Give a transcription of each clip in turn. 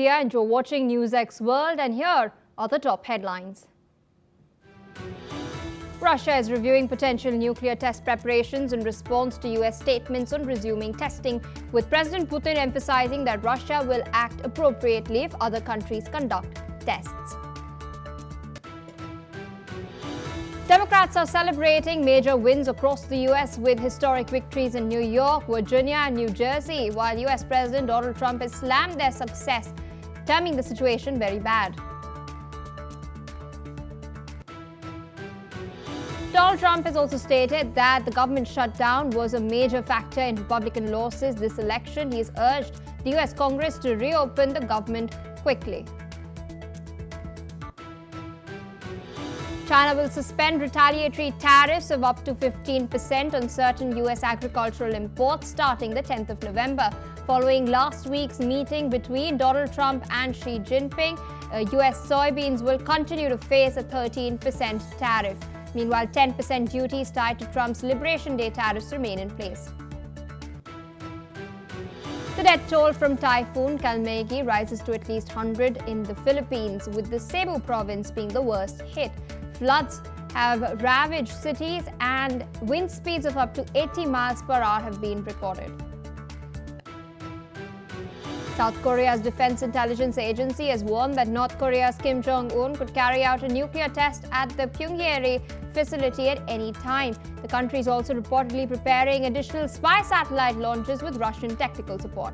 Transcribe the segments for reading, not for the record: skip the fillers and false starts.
And you're watching NewsX World, and here are the top headlines. Russia is reviewing potential nuclear test preparations in response to US statements on resuming testing, with President Putin emphasizing that Russia will act appropriately if other countries conduct tests. Democrats are celebrating major wins across the U.S. with historic victories in New York, Virginia, and New Jersey, while U.S. President Donald Trump has slammed their success, terming the situation very bad. Donald Trump has also stated that the government shutdown was a major factor in Republican losses this election. He has urged the U.S. Congress to reopen the government quickly. China will suspend retaliatory tariffs of up to 15% on certain U.S. agricultural imports starting the 10th of November. Following last week's meeting between Donald Trump and Xi Jinping, U.S. soybeans will continue to face a 13% tariff. Meanwhile, 10% duties tied to Trump's Liberation Day tariffs remain in place. The death toll from Typhoon Kalmegi rises to at least 100 in the Philippines, with the Cebu province being the worst hit. Floods have ravaged cities and wind speeds of up to 80 miles per hour have been recorded. South Korea's Defense Intelligence Agency has warned that North Korea's Kim Jong-un could carry out a nuclear test at the Pyongyang facility at any time. The country is also reportedly preparing additional spy satellite launches with Russian technical support.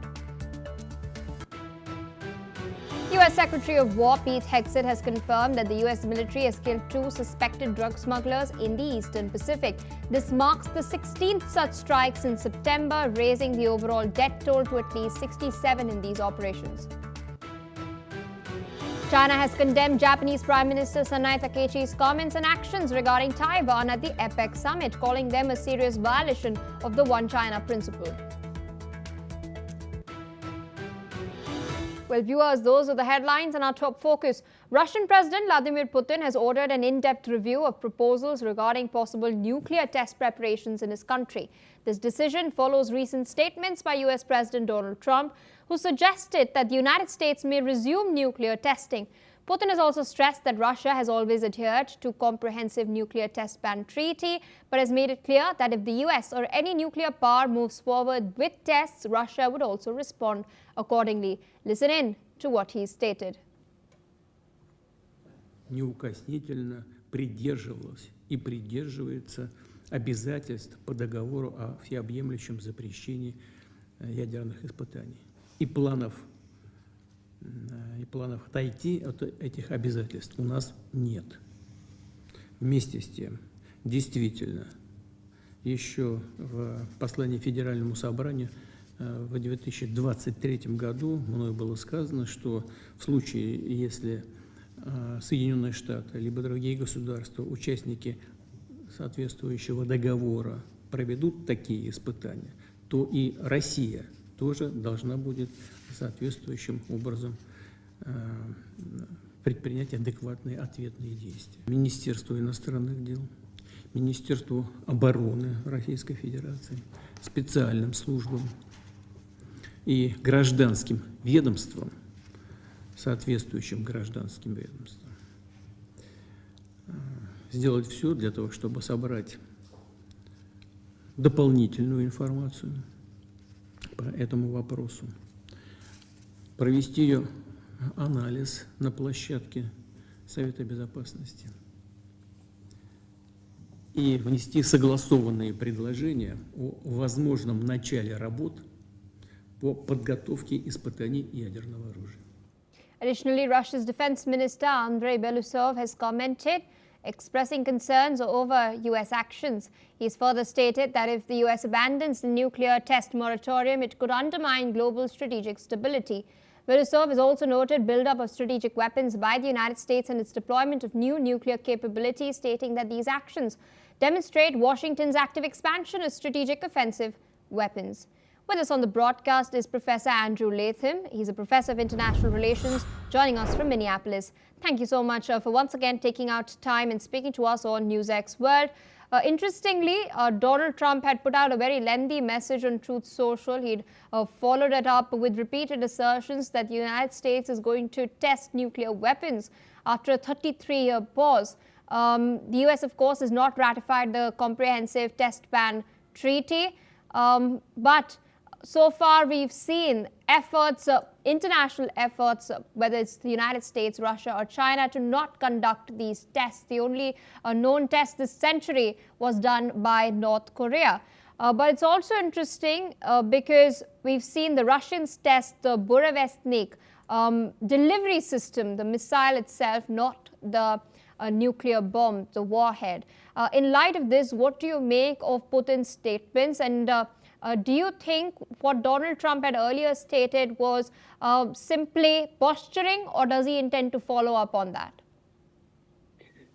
U.S. Secretary of War Pete Hegseth has confirmed that the U.S. military has killed 2 suspected drug smugglers in the Eastern Pacific. This marks the 16th such strike since September, raising the overall death toll to at least 67 in these operations. China has condemned Japanese Prime Minister Sanae Takaichi's comments and actions regarding Taiwan at the APEC summit, calling them a serious violation of the One China principle. Well, viewers, those are the headlines and our top focus. Russian President Vladimir Putin has ordered an in-depth review of proposals regarding possible nuclear test preparations in his country. This decision follows recent statements by U.S. President Donald Trump, who suggested that the United States may resume nuclear testing. Putin has also stressed that Russia has always adhered to comprehensive nuclear test ban treaty, but has made it clear that if the US or any nuclear power moves forward with tests, Russia would also respond accordingly. Listen in to what he stated. Неукоснительно придерживалась и придерживается обязательств по договору о всеобъемлющем запрещении ядерных испытаний и планов отойти от этих обязательств у нас нет. Вместе с тем, действительно, еще в послании Федеральному собранию в 2023 году мною было сказано, что в случае, если Соединенные Штаты либо другие государства, участники соответствующего договора, проведут такие испытания, то и Россия тоже должна будет соответствующим образом предпринять адекватные ответные действия. Министерство иностранных дел, Министерству обороны Российской Федерации, специальным службам и гражданским ведомствам, соответствующим гражданским ведомствам, сделать все для того, чтобы собрать дополнительную информацию по этому вопросу, провести ее анализ на площадке Совета Безопасности и внести согласованные предложения о возможном начале работ по подготовке испытаний ядерного оружия. Additionally, Russia's Defense Minister Andrei Belousov has commented, expressing concerns over U.S. actions. He's further stated that if the U.S. abandons the nuclear test moratorium, it could undermine global strategic stability. Belousov has also noted buildup of strategic weapons by the United States and its deployment of new nuclear capabilities, stating that these actions demonstrate Washington's active expansion of strategic offensive weapons. With us on the broadcast is Professor Andrew Latham. He's a professor of international relations, joining us from Minneapolis. Thank you so much for once again taking out time and speaking to us on NewsX World. Interestingly, Donald Trump had put out a very lengthy message on Truth Social. He'd followed it up with repeated assertions that the United States is going to test nuclear weapons after a 33-year pause. The US, of course, has not ratified the Comprehensive Test Ban Treaty, but so far we've seen efforts, international efforts, whether it's the United States, Russia or China, to not conduct these tests. The only known test this century was done by North Korea. But it's also interesting because we've seen the Russians test the Burevestnik delivery system, the missile itself, not the nuclear bomb, the warhead. In light of this, what do you make of Putin's statements, and do you think what Donald Trump had earlier stated was simply posturing, or does he intend to follow up on that?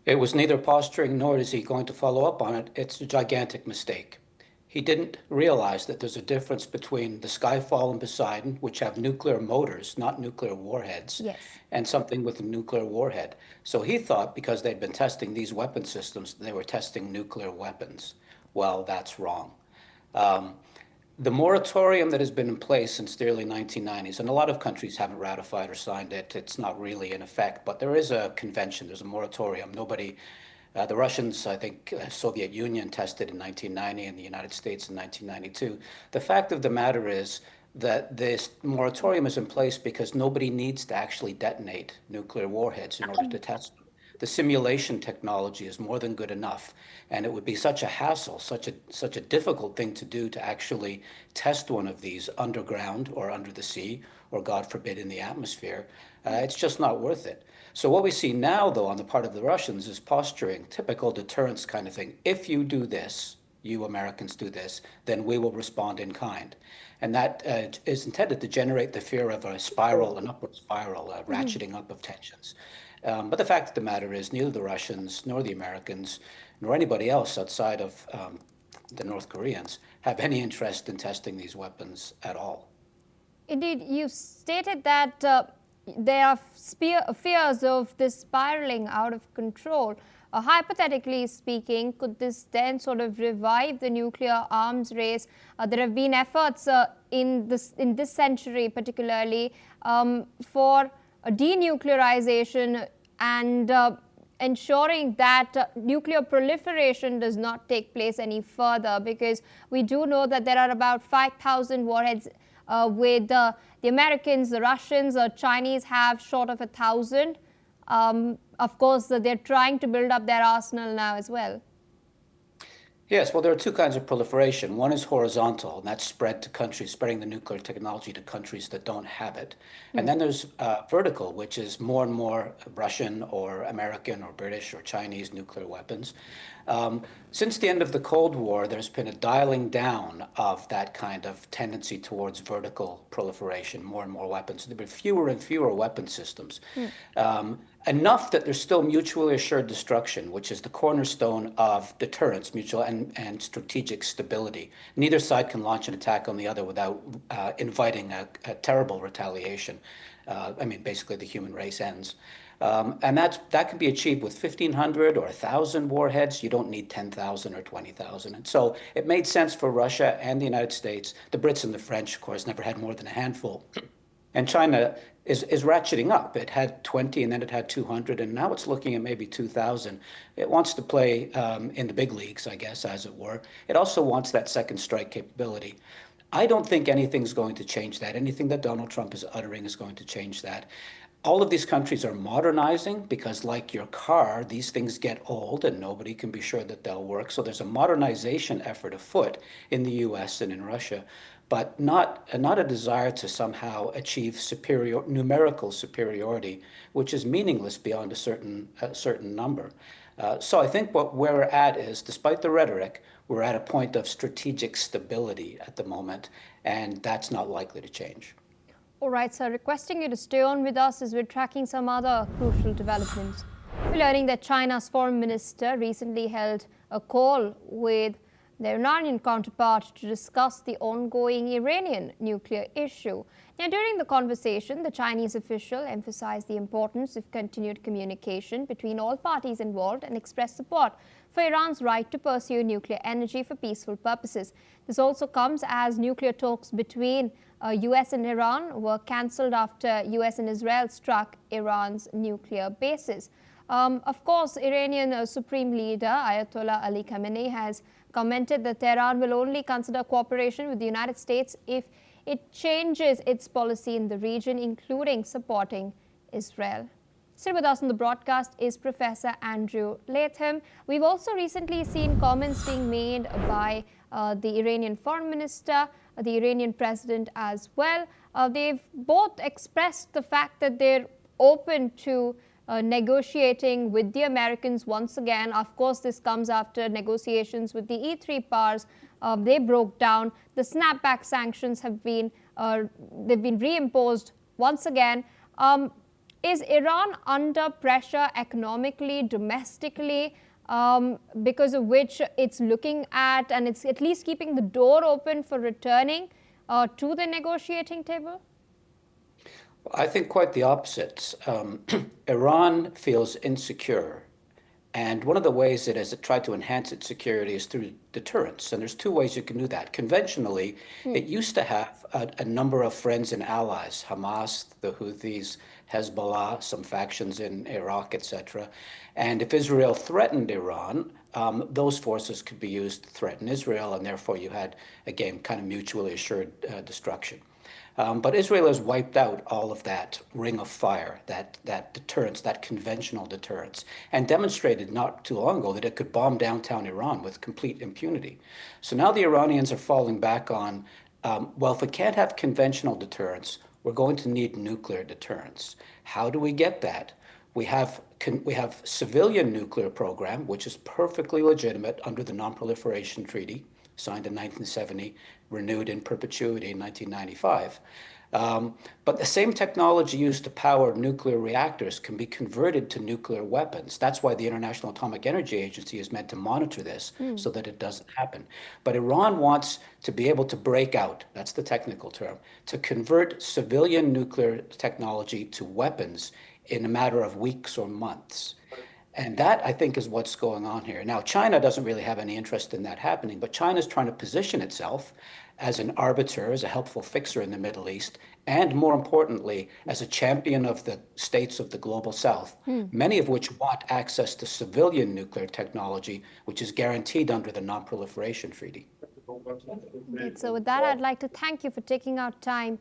It was neither posturing nor is he going to follow up on it. It's a gigantic mistake. He didn't realize that there's a difference between the Skyfall and Poseidon, which have nuclear motors, not nuclear warheads, yes, and something with a nuclear warhead. So he thought because they'd been testing these weapon systems, they were testing nuclear weapons. Well, that's wrong. The moratorium that has been in place since the early 1990s, and a lot of countries haven't ratified or signed it, it's not really in effect, but there is a convention, there's a moratorium. The Russians, I think, Soviet Union tested in 1990 and the United States in 1992. The fact of the matter is that this moratorium is in place because nobody needs to actually detonate nuclear warheads in order to test them. The simulation technology is more than good enough, and it would be such a hassle, such a difficult thing to do to actually test one of these underground or under the sea, or God forbid in the atmosphere. It's just not worth it. So what we see now, though, on the part of the Russians is posturing, typical deterrence kind of thing. If you do this, you Americans do this, then we will respond in kind. And that is intended to generate the fear of a spiral, an upward spiral, a ratcheting up of tensions. But the fact of the matter is neither the Russians nor the Americans nor anybody else outside of the North Koreans have any interest in testing these weapons at all. Indeed, you stated that there are fears of this spiraling out of control. Hypothetically speaking, could this then sort of revive the nuclear arms race? There have been efforts in this century particularly for denuclearization and ensuring that nuclear proliferation does not take place any further, because we do know that there are about 5,000 warheads with the Americans, the Russians, or Chinese have short of 1,000. Of course, they're trying to build up their arsenal now as well. Yes, well, there are two kinds of proliferation. One is horizontal, and that's spread to countries, spreading the nuclear technology to countries that don't have it. And then there's vertical, which is more and more Russian or American or British or Chinese nuclear weapons. Since the end of the Cold War, there's been a dialing down of that kind of tendency towards vertical proliferation, more and more weapons. There have been fewer and fewer weapon systems. Enough that there's still mutually assured destruction, which is the cornerstone of deterrence, mutual and strategic stability. Neither side can launch an attack on the other without inviting a terrible retaliation. Basically the human race ends. And that can be achieved with 1,500 or 1,000 warheads. You don't need 10,000 or 20,000. And so it made sense for Russia and the United States. The Brits and the French, of course, never had more than a handful. And China is ratcheting up. It had 20 and then it had 200, and now it's looking at maybe 2,000. It wants to play in the big leagues, I guess, as it were. It also wants that second strike capability. I don't think anything's going to change that. Anything that Donald Trump is uttering is going to change that. All of these countries are modernizing because, like your car, these things get old and nobody can be sure that they'll work. So there's a modernization effort afoot in the US and in Russia, but not a desire to somehow achieve numerical superiority, which is meaningless beyond a certain number. So I think what we're at is, despite the rhetoric, we're at a point of strategic stability at the moment, and that's not likely to change. All right, sir. Requesting you to stay on with us as we're tracking some other crucial developments. We're learning that China's foreign minister recently held a call with their Iranian counterpart to discuss the ongoing Iranian nuclear issue. Now, during the conversation, the Chinese official emphasized the importance of continued communication between all parties involved and expressed support for Iran's right to pursue nuclear energy for peaceful purposes. This also comes as nuclear talks between US and Iran were cancelled after US and Israel struck Iran's nuclear bases. Of course, Iranian Supreme Leader Ayatollah Ali Khamenei has commented that Tehran will only consider cooperation with the United States if it changes its policy in the region, including supporting Israel. Still with us on the broadcast is Professor Andrew Latham. We've also recently seen comments being made by the Iranian foreign minister, the Iranian president as well. They've both expressed the fact that they're open to negotiating with the Americans once again. Of course, this comes after negotiations with the E3 powers. They broke down. The snapback sanctions have been they've been reimposed once again. Is Iran under pressure economically, domestically, because of which it's looking at and it's at least keeping the door open for returning to the negotiating table? I think quite the opposite. Iran feels insecure. And one of the ways it has tried to enhance its security is through deterrence. And there's two ways you can do that. Conventionally, it used to have a number of friends and allies, Hamas, the Houthis, Hezbollah, some factions in Iraq, etc. And if Israel threatened Iran, those forces could be used to threaten Israel. And therefore, you had, again, kind of mutually assured destruction. But Israel has wiped out all of that ring of fire, that deterrence, that conventional deterrence, and demonstrated not too long ago that it could bomb downtown Iran with complete impunity. So now the Iranians are falling back on, well, if we can't have conventional deterrence, we're going to need nuclear deterrence. How do we get that? We have civilian nuclear program, which is perfectly legitimate under the Non-Proliferation Treaty, signed in 1970, renewed in perpetuity in 1995. But the same technology used to power nuclear reactors can be converted to nuclear weapons. That's why the International Atomic Energy Agency is meant to monitor this so that it doesn't happen. But Iran wants to be able to break out, that's the technical term, to convert civilian nuclear technology to weapons in a matter of weeks or months. And that, I think, is what's going on here. Now, China doesn't really have any interest in that happening, but China's trying to position itself as an arbiter, as a helpful fixer in the Middle East, and more importantly, as a champion of the states of the global South, many of which want access to civilian nuclear technology, which is guaranteed under the Non-Proliferation Treaty. Right, so with that, I'd like to thank you for taking out time,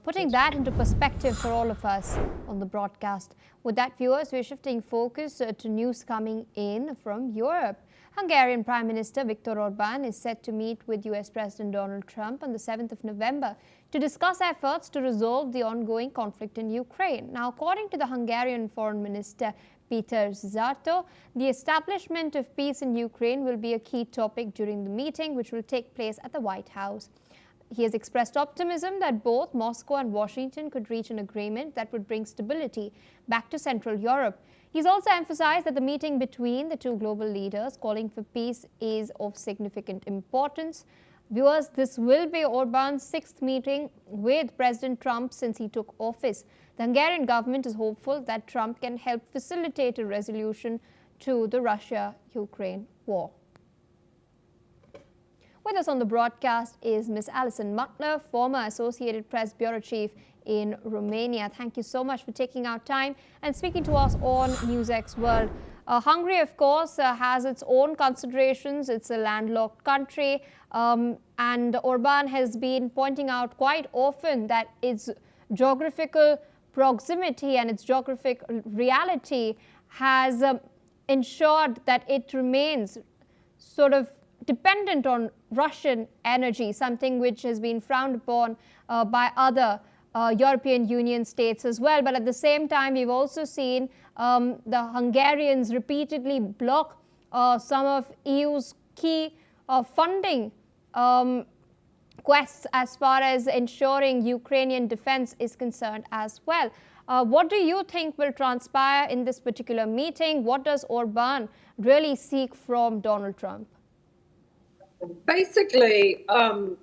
putting that into perspective for all of us on the broadcast. With that, viewers, we're shifting focus to news coming in from Europe. Hungarian Prime Minister Viktor Orbán is set to meet with US President Donald Trump on the 7th of November to discuss efforts to resolve the ongoing conflict in Ukraine. Now, according to the Hungarian Foreign Minister Peter Szijjártó, the establishment of peace in Ukraine will be a key topic during the meeting, which will take place at the White House. He has expressed optimism that both Moscow and Washington could reach an agreement that would bring stability back to Central Europe. He's also emphasized that the meeting between the two global leaders calling for peace is of significant importance. Viewers, this will be Orbán's sixth meeting with President Trump since he took office. The Hungarian government is hopeful that Trump can help facilitate a resolution to the Russia-Ukraine war. With us on the broadcast is Ms. Alison Muckler, former Associated Press Bureau Chief in Romania. Thank you so much for taking out time and speaking to us on NewsX World. Hungary, of course, has its own considerations. It's a landlocked country, and Orbán has been pointing out quite often that its geographical proximity and its geographic reality has ensured that it remains sort of dependent on Russian energy, something which has been frowned upon by other European Union states as well. But at the same time, we've also seen the Hungarians repeatedly block some of EU's key funding quests as far as ensuring Ukrainian defense is concerned as well. What do you think will transpire in this particular meeting? What does Orbán really seek from Donald Trump? Basically, the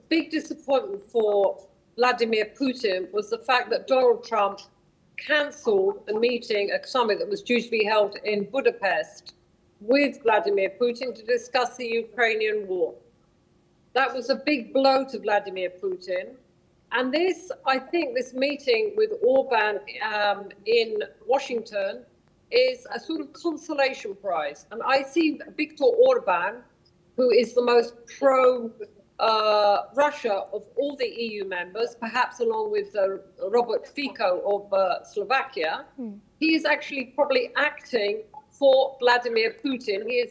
big disappointment for Vladimir Putin was the fact that Donald Trump cancelled a summit that was due to be held in Budapest with Vladimir Putin to discuss the Ukrainian war. That was a big blow to Vladimir Putin. And this, I think, this meeting with Orban in Washington is a sort of consolation prize. And I see Viktor Orban, who is the most pro-Russia of all the EU members, perhaps along with Robert Fico of Slovakia. He is actually probably acting for Vladimir Putin. He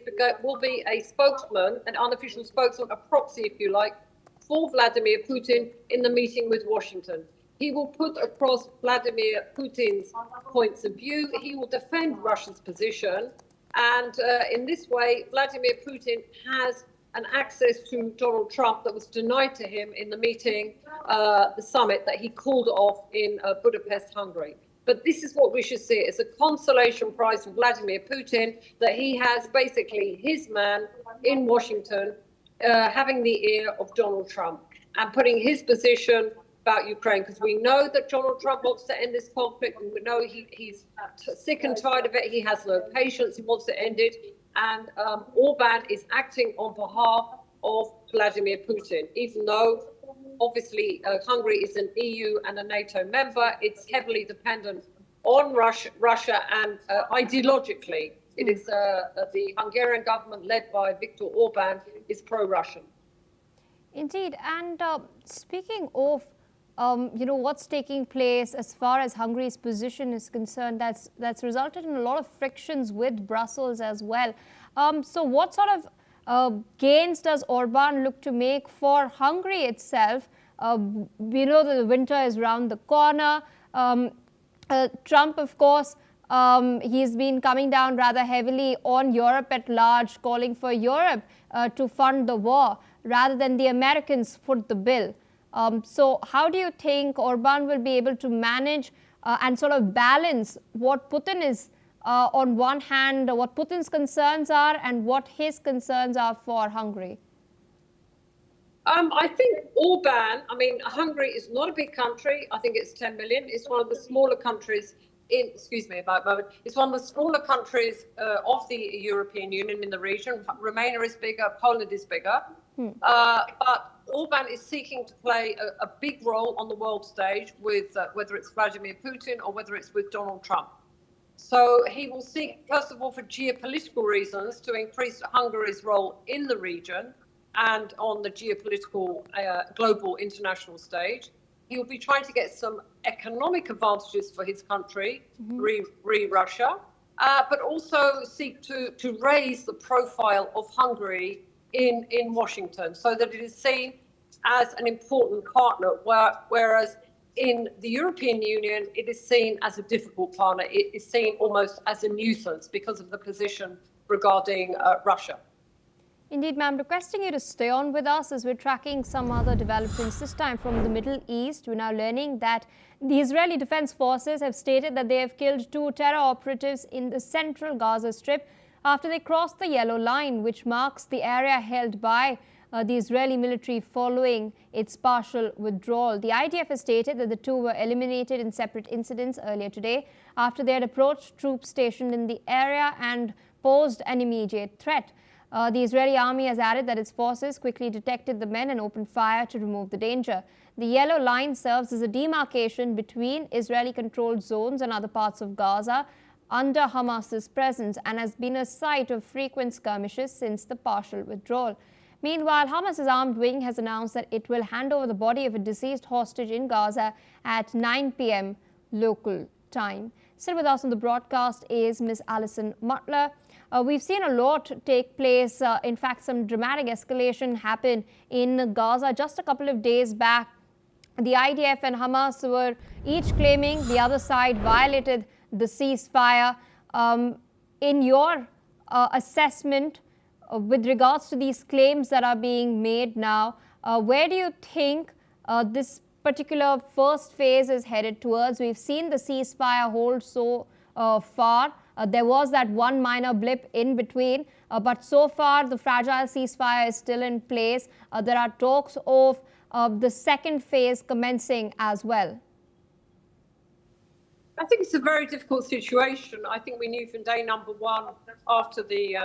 will be a spokesman, an unofficial spokesman, a proxy, if you like, for Vladimir Putin in the meeting with Washington. He will put across Vladimir Putin's points of view. He will defend Russia's position. And in this way, Vladimir Putin has an access to Donald Trump that was denied to him in the meeting, the summit that he called off in Budapest, Hungary. But this is what we should see. It's a consolation prize for Vladimir Putin that he has basically his man in Washington having the ear of Donald Trump and putting his position about Ukraine, because we know that Donald Trump wants to end this conflict, and we know he's sick and tired of it. He has no patience. He wants to end it. And Orban is acting on behalf of Vladimir Putin, even though obviously Hungary is an EU and a NATO member. It's heavily dependent on Russia and ideologically, it is the Hungarian government led by Viktor Orban is pro-Russian. Indeed, and speaking of what's taking place as far as Hungary's position is concerned, that's resulted in a lot of frictions with Brussels as well. So what sort of gains does Orban look to make for Hungary itself? We know that the winter is around the corner. Trump, of course, he's been coming down rather heavily on Europe at large, calling for Europe to fund the war rather than the Americans foot the bill. So how do you think Orban will be able to manage and sort of balance what Putin is on one hand, what Putin's concerns are and what his concerns are for Hungary? I think Hungary is not a big country. I think it's 10 million. It's one of the smaller countries it's one of the smaller countries of the European Union in the region. Romania is bigger, Poland is bigger. But Orban is seeking to play a big role on the world stage with whether it's Vladimir Putin or whether it's with Donald Trump. So he will seek, first of all, for geopolitical reasons, to increase Hungary's role in the region and on the geopolitical global international stage. He will be trying to get some economic advantages for his country, Russia, but also seek to raise the profile of Hungary in Washington so that it is seen as an important partner, whereas in the European Union, it is seen as a difficult partner. It is seen almost as a nuisance because of the position regarding Russia. Indeed, ma'am, requesting you to stay on with us as we're tracking some other developments, this time from the Middle East. We're now learning that the Israeli Defense Forces have stated that they have killed 2 terror operatives in the central Gaza Strip after they crossed the yellow line, which marks the area held by the Israeli military following its partial withdrawal. The IDF has stated that the 2 were eliminated in separate incidents earlier today after they had approached troops stationed in the area and posed an immediate threat. The Israeli army has added that its forces quickly detected the men and opened fire to remove the danger. The yellow line serves as a demarcation between Israeli-controlled zones and other parts of Gaza under Hamas's presence and has been a site of frequent skirmishes since the partial withdrawal. Meanwhile, Hamas's armed wing has announced that it will hand over the body of a deceased hostage in Gaza at 9 p.m. local time. Still with us on the broadcast is Ms. Alison Mutler. We've seen a lot take place, in fact, some dramatic escalation happen in Gaza. Just a couple of days back, the IDF and Hamas were each claiming the other side violated the ceasefire. In your assessment with regards to these claims that are being made now, where do you think this particular first phase is headed towards? We've seen the ceasefire hold so far. There was that one minor blip in between, but so far the fragile ceasefire is still in place. There are talks of the second phase commencing as well. I think it's a very difficult situation. I think we knew from day number one after the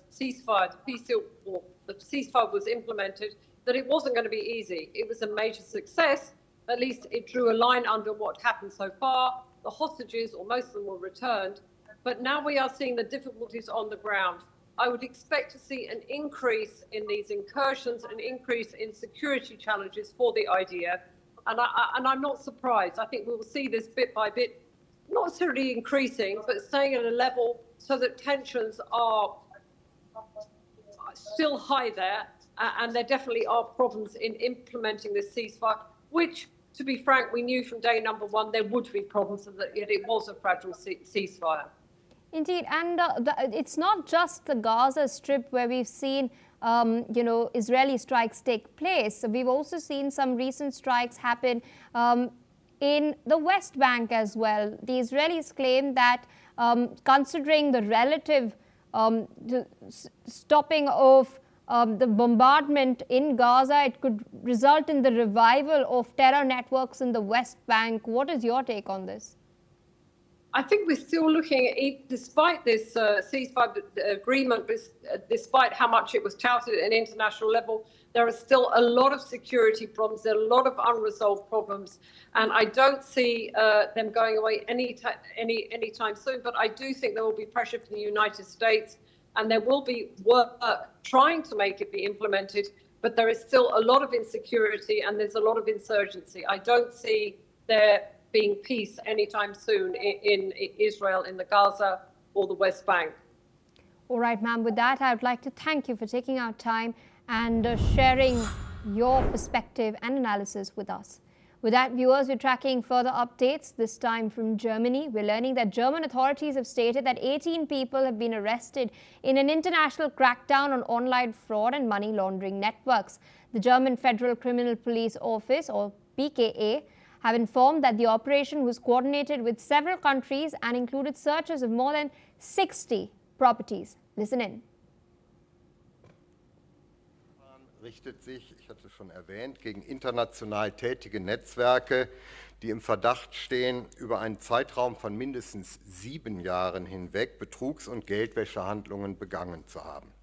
ceasefire, the ceasefire was implemented, that it wasn't going to be easy. It was a major success. At least it drew a line under what happened so far. The hostages, or most of them, were returned. But now we are seeing the difficulties on the ground. I would expect to see an increase in these incursions, an increase in security challenges for the IDF. And I'm not surprised. I think we will see this bit by bit, not necessarily increasing, but staying at a level so that tensions are still high there. And there definitely are problems in implementing this ceasefire, which, to be frank, we knew from day number one there would be problems and that it was a fragile ceasefire. Indeed, and it's not just the Gaza Strip where we've seen Israeli strikes take place. We've also seen some recent strikes happen in the West Bank as well. The Israelis claim that considering the relative stopping of the bombardment in Gaza, it could result in the revival of terror networks in the West Bank. What is your take on this? I think we're still looking at, despite this ceasefire agreement, despite how much it was touted at an international level, there are still a lot of security problems, there are a lot of unresolved problems, and I don't see them going away anytime soon. But I do think there will be pressure from the United States, and there will be work trying to make it be implemented, but there is still a lot of insecurity and there's a lot of insurgency. I don't see there being peace anytime soon in Israel, in the Gaza or the West Bank. All right, ma'am. With that, I would like to thank you for taking our time and sharing your perspective and analysis with us. With that, viewers, we're tracking further updates, this time from Germany. We're learning that German authorities have stated that 18 people have been arrested in an international crackdown on online fraud and money laundering networks. The German Federal Criminal Police Office, or BKA, have informed that the operation was coordinated with several countries and included searches of more than 60 properties. Listen in. Richtet sich, ich hatte es schon erwähnt, gegen international tätige Netzwerke, die im Verdacht stehen, über einen Zeitraum von mindestens 7 Jahren hinweg Betrugs- und Geldwäschehandlungen begangen zu haben.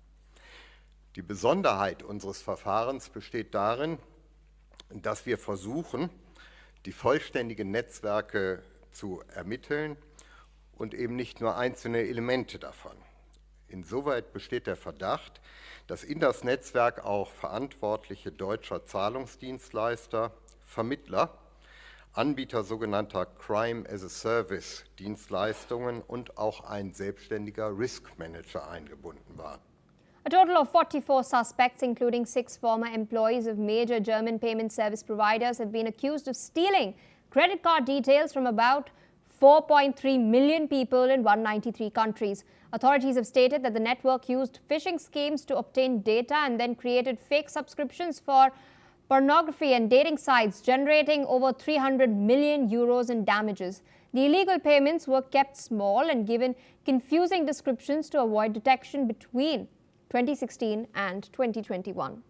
Die Besonderheit unseres Verfahrens besteht darin, dass wir versuchen, die vollständigen Netzwerke zu ermitteln und eben nicht nur einzelne Elemente davon. Insoweit besteht der Verdacht, dass in das Netzwerk auch Verantwortliche deutscher Zahlungsdienstleister, Vermittler, Anbieter sogenannter Crime-as-a-Service-Dienstleistungen und auch ein selbstständiger Risk-Manager eingebunden waren. A total of 44 suspects, including 6 former employees of major German payment service providers, have been accused of stealing credit card details from about 4.3 million people in 193 countries. Authorities have stated that the network used phishing schemes to obtain data and then created fake subscriptions for pornography and dating sites, generating over 300 million euros in damages. The illegal payments were kept small and given confusing descriptions to avoid detection between 2016 and 2021.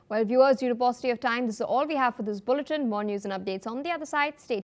Well, viewers, due to paucity of time, this is all we have for this bulletin. More news and updates on the other side. Stay tuned.